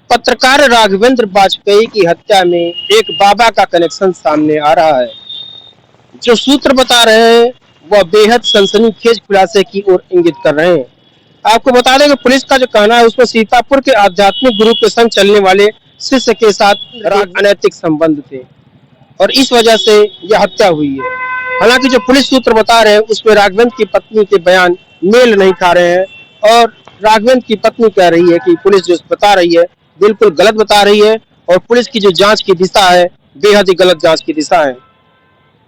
पत्रकार राघवेंद्र वाजपेयी की हत्या में एक बाबा का कनेक्शन सामने आ रहा है। जो सूत्र बता रहे हैं वह बेहद सनसनीखेज खुलासे की ओर इंगित कर रहे हैं। आपको बता दें कि पुलिस का जो कहना है उसमें सीतापुर के आध्यात्मिक गुरु के संग चलने वाले शिष्य के साथ अनैतिक संबंध थे और इस वजह से यह हत्या हुई है। हालांकि जो पुलिस सूत्र बता रहे हैं उसमें राघवेंद्र की पत्नी के बयान मेल नहीं खा रहे हैं और राघवेंद्र की पत्नी कह रही है कि पुलिस जो बता रही है बिल्कुल गलत बता रही है और पुलिस की जो जांच की दिशा है बेहद ही गलत जांच की दिशा है।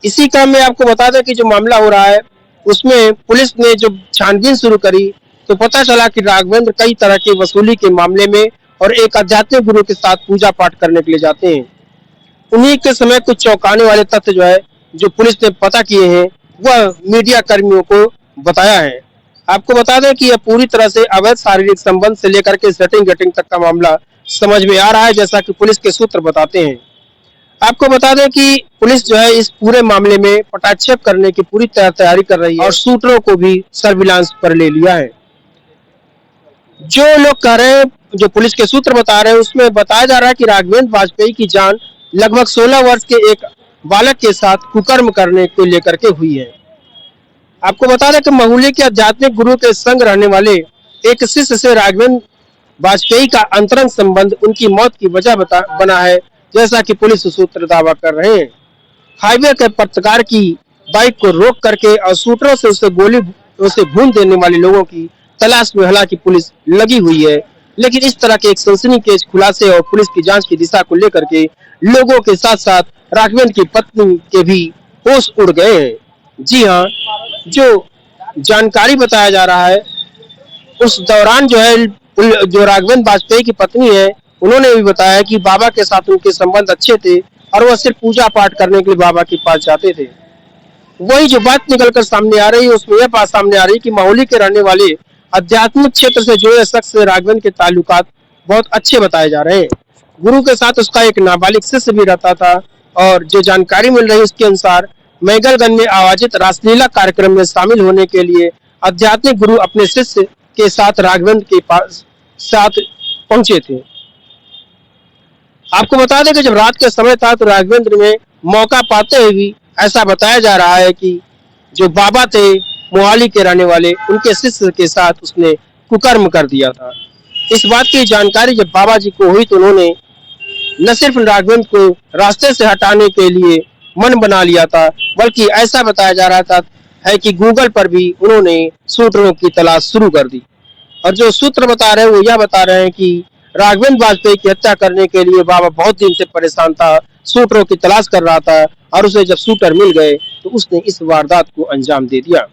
इसी क्रम में आपको बता दें कि जो मामला हो रहा है उसमें पुलिस ने जो छानबीन शुरू करी तो पता चला कि राघवेंद्र कई तरह की वसूली के मामले में और एक आध्यात्मिक गुरु के साथ पूजा पाठ करने के लिए जाते हैं। उन्हीं के समय कुछ चौंकाने वाले तथ्य जो पुलिस ने पता किए हैं वह मीडिया कर्मियों को बताया है। आपको बता दें कि यह पूरी तरह से अवैध शारीरिक संबंध से लेकर के सेटिंग गेटिंग तक का मामला समझ में आ रहा है, जैसा कि पुलिस के सूत्र बताते हैं। आपको बता दें कि पुलिस इस पूरे मामले में पटाक्षेप करने की पूरी तरह तैयारी कर रही है और शूटरों को भी सर्विलांस पर ले लिया है। जो लोग कह रहे हैं, जो पुलिस के सूत्र बता रहे हैं उसमें बताया जा रहा है कि राघवेंद्र वाजपेयी की जान लगभग 16 वर्ष के एक बालक के साथ कुकर्म करने को लेकर के हुई है। आपको बता दें कि महुली के आध्यात्मिक गुरु के संग रहने वाले एक शिष्य से राघवेंद्र वाजपेयी का अंतरंग संबंध उनकी मौत की वजह बना है, जैसा कि पुलिस सूत्र दावा कर रहे हैं। हाईवे के पत्रकार की बाइक को रोक करके और शूटरों से उसे भून देने वाले लोगों की तलाश में हालांकि पुलिस लगी हुई है, लेकिन इस तरह के एक सनसनीखेज खुलासे और पुलिस की जांच की दिशा को लेकर के लोगों के साथ साथ राघवेंद्र की पत्नी के भी होश उड़ गए हैं। जी हाँ, जो जानकारी बताया जा रहा है उस दौरान जो राघवेंद्र वाजपेयी की पत्नी है उन्होंने भी बताया कि बाबा के साथ उनके संबंध अच्छे थे और वह सिर्फ पूजा पाठ करने के लिए बाबा के पास जाते थे। वही जो बात निकलकर सामने आ रही है उसमें यह बात सामने आ रही है कि महुली के रहने वाले आध्यात्मिक क्षेत्र से जुड़े शख्स से राघवेंद्र के ताल्लुकात बहुत अच्छे बताए जा रहे हैं। गुरु के साथ उसका एक नाबालिग शिष्य भी रहता था और जो जानकारी मिल रही है उसके अनुसार मैगलगंज में आयोजित रासलीला कार्यक्रम में शामिल होने के लिए आध्यात्मिक गुरु अपने शिष्य के साथ राघवेंद्र के पास पहुंचे थे। आपको बता दें कि जब रात के समय था तो राघवेंद्र में मौका पाते हुए भी ऐसा बताया जा रहा है कि जो बाबा थे मोहाली के रहने वाले उनके शिष्य के साथ उसने कुकर्म कर दिया था। इस बात की जानकारी जब बाबा जी को हुई तो उन्होंने न सिर्फ राघवेंद्र को रास्ते से हटाने के लिए मन बना लिया था, बल्कि ऐसा बताया जा रहा था कि गूगल पर भी उन्होंने शूटरों की तलाश शुरू कर दी। और जो सूत्र बता रहे हैं वो यह बता रहे हैं कि राघवेंद्र वाजपेयी की हत्या करने के लिए बाबा बहुत दिन से परेशान था, शूटरों की तलाश कर रहा था और उसे जब शूटर मिल गए तो उसने इस वारदात को अंजाम दे दिया।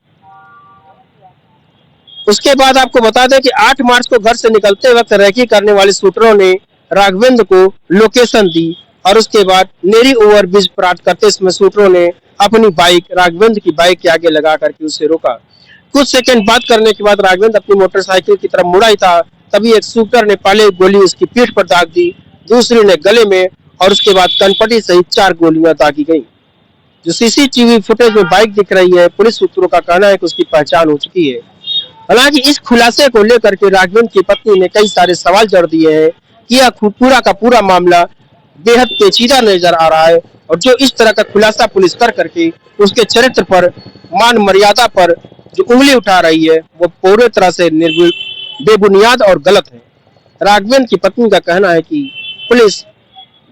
उसके बाद आपको बता दें कि 8 मार्च को घर से निकलते वक्त रेकी करने वाले शूटरों ने राघवेंद्र को लोकेशन दी और उसके बाद नेरी ओवरब्रिज पार करते समय शूटरों ने अपनी बाइक राघवेंद्र की बाइक के आगे लगा करके उसे रोका। कुछ सेकंड बात करने के बाद राघवेंद्र अपनी मोटरसाइकिल की तरफ मुड़ा ही था, तभी एक शूटर ने पहले गोली उसकी पीठ पर दाग दी, दूसरी ने गले में और उसके बाद कनपटी सहित 4 गोलियां दागी गई। जो सीसीटीवी फुटेज में बाइक दिख रही है, पुलिस सूत्रों का कहना है कि उसकी पहचान हो चुकी है। हालांकि इस खुलासे को लेकर के राघवेंद्र की पत्नी ने कई सारे सवाल जड़ दिए हैं कि यह पूरा का पूरा मामला बेहद पेचीदा नजर आ रहा है और जो इस तरह का खुलासा पुलिस कर करके उसके चरित्र पर, मान मर्यादा पर जो उंगली उठा रही है वो पूरी तरह से बेबुनियाद और गलत है। राघवेंद्र की पत्नी का कहना है कि पुलिस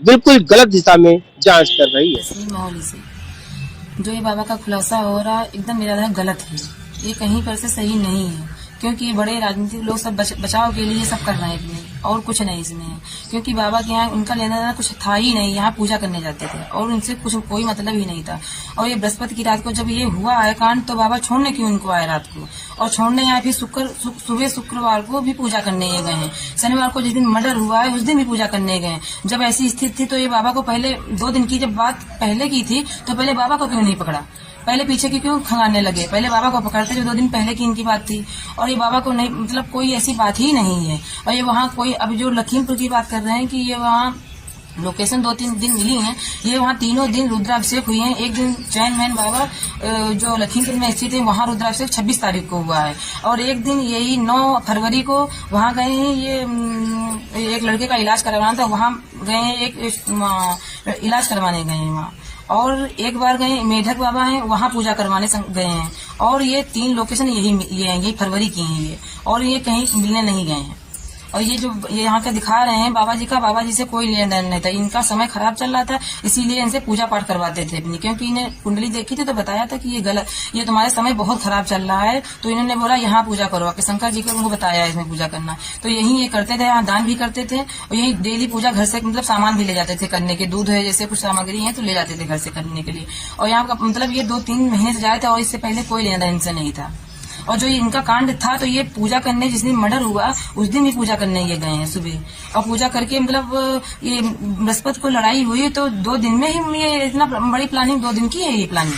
बिल्कुल गलत दिशा में जांच कर रही है। माहौल से जो ये बाबा का खुलासा हो रहा है एकदम मेरा गलत है, ये कहीं पर से सही नहीं है, क्योंकि बड़े राजनीतिक लोग सब बचाव के लिए सब कर रहे हैं और कुछ नहीं इसमें है। क्योंकि बाबा के यहाँ उनका लेना देना कुछ था ही नहीं, यहाँ पूजा करने जाते थे और उनसे कुछ कोई मतलब ही नहीं था। और ये बृहस्पति की रात को जब ये हुआ है कांड तो बाबा छोड़ने क्यों उनको आए रात को, और छोड़ने आए फिर सुबह शुक्रवार को भी पूजा करने गए हैं, शनिवार को जिस दिन मर्डर हुआ है उस दिन भी पूजा करने गए। जब ऐसी स्थिति थी तो ये बाबा को पहले 2 दिन की जब बात पहले की थी तो पहले बाबा को क्यों नहीं पकड़ा, पहले पीछे की क्यों खंगाने लगे, पहले बाबा को पकड़ते जो 2 दिन पहले की इनकी बात थी। और ये बाबा को नहीं, मतलब कोई ऐसी बात ही नहीं है। और ये वहाँ कोई, अभी जो लखीमपुर की बात कर रहे हैं कि ये वहाँ लोकेशन 2-3 दिन मिली हैं। ये वहाँ तीनों दिन रुद्राभिषेक हुए हैं। एक दिन चैन मैन बाबा जो लखीमपुर में स्थित है वहाँ रुद्राभिषेक 26 तारीख को हुआ है, और एक दिन यही 9 फरवरी को वहाँ गए हैं। ये एक लड़के का इलाज करवाना था, वहाँ गए हैं, एक इलाज करवाने गए हैं वहाँ। और एक बार गए मेढक बाबा हैं, वहाँ पूजा करवाने गए हैं। और ये 3 लोकेशन यही फरवरी की हैं ये, और ये कहीं मिलने नहीं गए हैं। और ये जो ये यहाँ के दिखा रहे हैं बाबा जी से कोई लेन देन नहीं था। इनका समय खराब चल रहा था, इसीलिए इनसे पूजा पाठ करवाते थे अपनी, क्योंकि इन्हें कुंडली देखी थी तो बताया था कि ये गलत, ये तुम्हारे समय बहुत खराब चल रहा है। तो इन्होंने बोला यहाँ पूजा करो, कि शंकर जी को उनको बताया इसमें पूजा करना। तो यही ये करते थे, यहाँ दान भी करते थे, और यही डेली पूजा घर से मतलब सामान भी ले जाते थे करने के, दूध है जैसे कुछ सामग्री है तो ले जाते थे घर से करने के लिए। और यहाँ का मतलब ये 2-3 महीने से जाए थे, और इससे पहले कोई लेना देन इनसे नहीं था। और जो इनका कांड था तो ये पूजा करने, जिस दिन मर्डर हुआ उस दिन ही पूजा करने ये गए हैं सुबह, और पूजा करके मतलब ये बृहस्पति को लड़ाई हुई तो 2 दिन में ही ये इतना बड़ी प्लानिंग 2 दिन की है। ये प्लानिंग,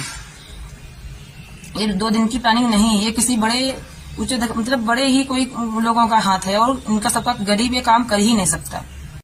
ये 2 दिन की प्लानिंग नहीं, ये किसी बड़े मतलब बड़े ही कोई लोगों का हाथ है, और इनका सबका गरीब ये काम कर ही नहीं सकता।